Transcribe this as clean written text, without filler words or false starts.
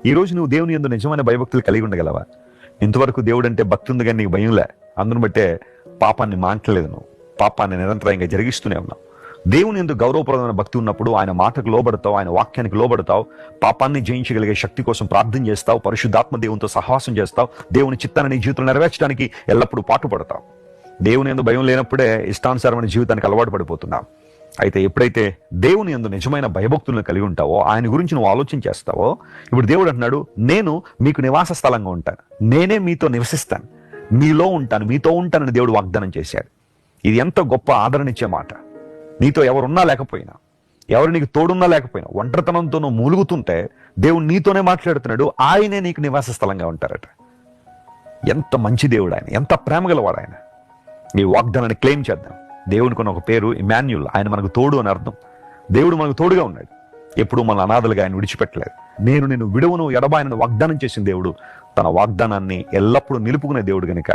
ఈ రోజు నువ్వు దేవుని యందు నిజమైన భయభక్తులు కలిగి ఉండగలవా? ఇంతవరకు దేవుడు అంటే భక్తి ఉంది కానీ నీకు భయంలే. అందును బట్టే పాపాన్ని మాంటలేదు, నువ్వు పాపాన్ని నిరంతరంగా జరిగిస్తూనే ఉన్నావు. దేవుని యందు గౌరవప్రదమైన భక్తి ఉన్నప్పుడు ఆయన మాటకు లోబడతావు, ఆయన వాక్యానికి లోబడతావు, పాపాన్ని జయించగలిగే శక్తి కోసం ప్రార్థన చేస్తావు, పరిశుద్ధాత్మ దేవునితో సహవాసం చేస్తావు, దేవుని చిత్తాన్ని నీ జీవితంలో నెరవేర్చడానికి ఎల్లప్పుడూ పాటుపడతావు. దేవుని యందు భయం లేనప్పుడే ఇష్టానుసారమైన జీవితానికి అలవాటు పడిపోతున్నావు. అయితే ఎప్పుడైతే దేవుని యందు నిజమైన భయభక్తులను కలిగి ఉంటావో, ఆయన గురించి నువ్వు ఆలోచన చేస్తావో, ఇప్పుడు దేవుడు అంటున్నాడు, నేను మీకు నివాస స్థలంగా ఉంటాను, నేనే మీతో నివసిస్తాను, మీలో ఉంటాను, మీతో ఉంటానని దేవుడు వాగ్దానం చేశాడు. ఇది ఎంత గొప్ప ఆదరణిచ్చే మాట. నీతో ఎవరున్నా లేకపోయినా, ఎవరు నీకు తోడున్నా లేకపోయినా, ఒంటరితనంతో నువ్వు మూలుగుతుంటే దేవుడు నీతోనే మాట్లాడుతున్నాడు, ఆయనే నీకు నివాస స్థలంగా ఉంటారట. ఎంత మంచి దేవుడు ఆయన, ఎంత ప్రేమ గలవాడు ఆయన. ఈ వాగ్దానాన్ని క్లెయిమ్ చేద్దాం. దేవునికి ఉన్న ఒక పేరు ఇమాన్యుల్, ఆయన మనకు తోడు అని అర్థం. దేవుడు మనకు తోడుగా ఉన్నాడు, ఎప్పుడూ మన అనాథలుగా ఆయన విడిచిపెట్టలేదు. నేను నిన్ను విడువను ఎడబాయనని వాగ్దానం చేసిన దేవుడు తన వాగ్దానాన్ని ఎల్లప్పుడూ నిలుపుకునే దేవుడు గనుక